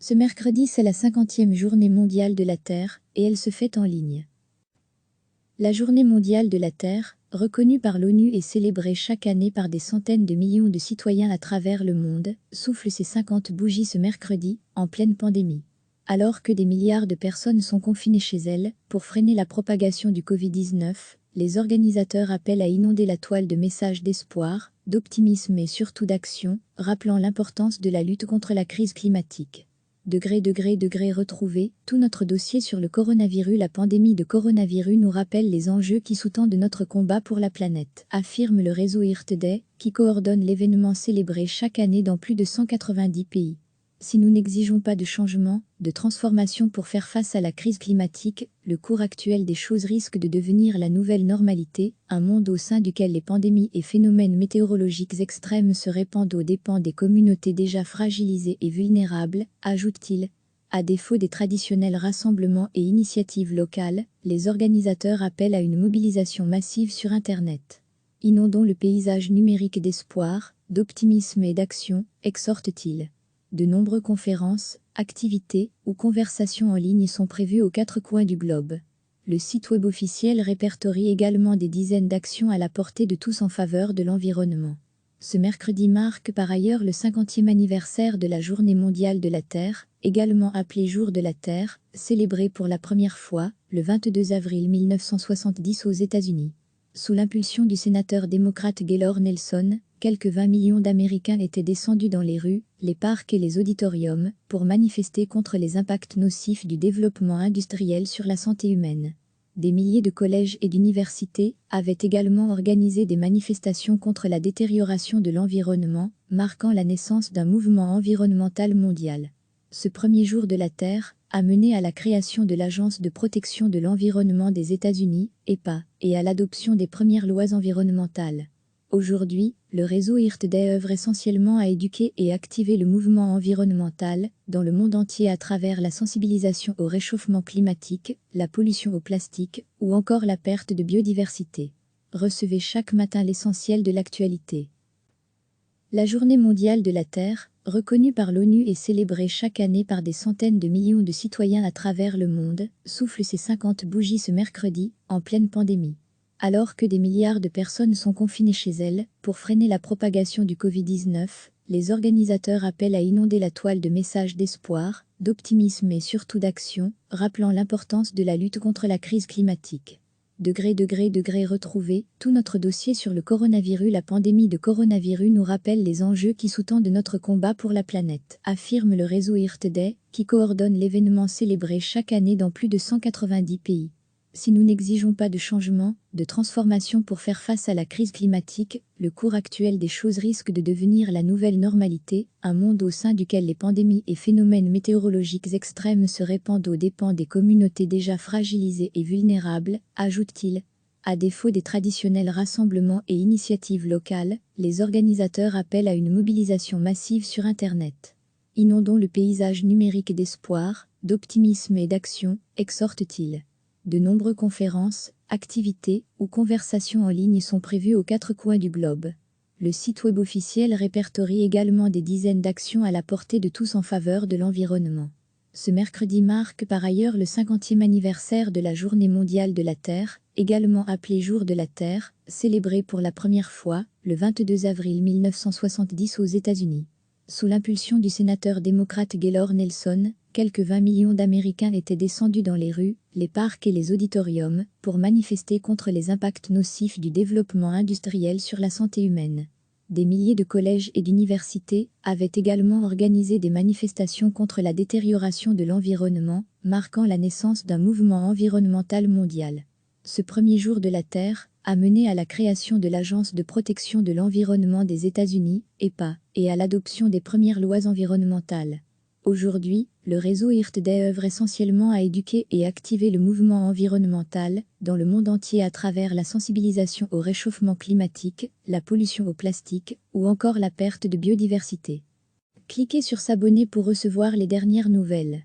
Ce mercredi, c'est la 50e journée mondiale de la Terre, et elle se fête en ligne. La Journée mondiale de la Terre, reconnue par l'ONU et célébrée chaque année par des centaines de millions de citoyens à travers le monde, souffle ses 50 bougies ce mercredi, en pleine pandémie. Alors que des milliards de personnes sont confinées chez elles, pour freiner la propagation du Covid-19, les organisateurs appellent à inonder la toile de messages d'espoir, d'optimisme et surtout d'action, rappelant l'importance de la lutte contre la crise climatique. Degré retrouvé, tout notre dossier sur le coronavirus. La pandémie de coronavirus nous rappelle les enjeux qui sous-tendent notre combat pour la planète, affirme le réseau Earth Day, qui coordonne l'événement célébré chaque année dans plus de 190 pays. Si nous n'exigeons pas de changement, de transformation pour faire face à la crise climatique, le cours actuel des choses risque de devenir la nouvelle normalité, un monde au sein duquel les pandémies et phénomènes météorologiques extrêmes se répandent aux dépens des communautés déjà fragilisées et vulnérables, ajoute-t-il. À défaut des traditionnels rassemblements et initiatives locales, les organisateurs appellent à une mobilisation massive sur Internet. Inondons le paysage numérique d'espoir, d'optimisme et d'action, exhorte-t-il. De nombreuses conférences, activités ou conversations en ligne sont prévues aux 4 coins du globe. Le site web officiel répertorie également des dizaines d'actions à la portée de tous en faveur de l'environnement. Ce mercredi marque par ailleurs le 50e anniversaire de la Journée mondiale de la Terre, également appelée Jour de la Terre, célébrée pour la première fois, le 22 avril 1970 aux États-Unis. Sous l'impulsion du sénateur démocrate Gaylord Nelson, quelques 20 millions d'Américains étaient descendus dans les rues, les parcs et les auditoriums, pour manifester contre les impacts nocifs du développement industriel sur la santé humaine. Des milliers de collèges et d'universités avaient également organisé des manifestations contre la détérioration de l'environnement, marquant la naissance d'un mouvement environnemental mondial. Ce premier jour de la Terre a mené à la création de l'Agence de protection de l'environnement des États-Unis, EPA, et à l'adoption des premières lois environnementales. Aujourd'hui, le réseau Earth Day œuvre essentiellement à éduquer et activer le mouvement environnemental dans le monde entier à travers la sensibilisation au réchauffement climatique, la pollution au plastique ou encore la perte de biodiversité. Recevez chaque matin l'essentiel de l'actualité. La Journée mondiale de la Terre, reconnue par l'ONU et célébrée chaque année par des centaines de millions de citoyens à travers le monde, souffle ses 50 bougies ce mercredi, en pleine pandémie. Alors que des milliards de personnes sont confinées chez elles, pour freiner la propagation du Covid-19, les organisateurs appellent à inonder la toile de messages d'espoir, d'optimisme et surtout d'action, rappelant l'importance de la lutte contre la crise climatique. Degré retrouvé, tout notre dossier sur le coronavirus. La pandémie de coronavirus nous rappelle les enjeux qui sous-tendent notre combat pour la planète, affirme le réseau Earth Day, qui coordonne l'événement célébré chaque année dans plus de 190 pays. Si nous n'exigeons pas de changement, de transformation pour faire face à la crise climatique, le cours actuel des choses risque de devenir la nouvelle normalité, un monde au sein duquel les pandémies et phénomènes météorologiques extrêmes se répandent aux dépens des communautés déjà fragilisées et vulnérables, ajoute-t-il. À défaut des traditionnels rassemblements et initiatives locales, les organisateurs appellent à une mobilisation massive sur Internet. Inondons le paysage numérique d'espoir, d'optimisme et d'action, exhorte-t-il. De nombreuses conférences, activités ou conversations en ligne sont prévues aux 4 coins du globe. Le site web officiel répertorie également des dizaines d'actions à la portée de tous en faveur de l'environnement. Ce mercredi marque par ailleurs le 50e anniversaire de la Journée mondiale de la Terre, également appelée Jour de la Terre, célébrée pour la première fois, le 22 avril 1970 aux États-Unis. Sous l'impulsion du sénateur démocrate Gaylord Nelson, quelques 20 millions d'Américains étaient descendus dans les rues, les parcs et les auditoriums, pour manifester contre les impacts nocifs du développement industriel sur la santé humaine. Des milliers de collèges et d'universités avaient également organisé des manifestations contre la détérioration de l'environnement, marquant la naissance d'un mouvement environnemental mondial. Ce premier jour de la Terre a mené à la création de l'Agence de protection de l'environnement des États-Unis, EPA, et à l'adoption des premières lois environnementales. Aujourd'hui, le réseau Earth Day œuvre essentiellement à éduquer et activer le mouvement environnemental dans le monde entier à travers la sensibilisation au réchauffement climatique, la pollution au plastique ou encore la perte de biodiversité. Cliquez sur s'abonner pour recevoir les dernières nouvelles.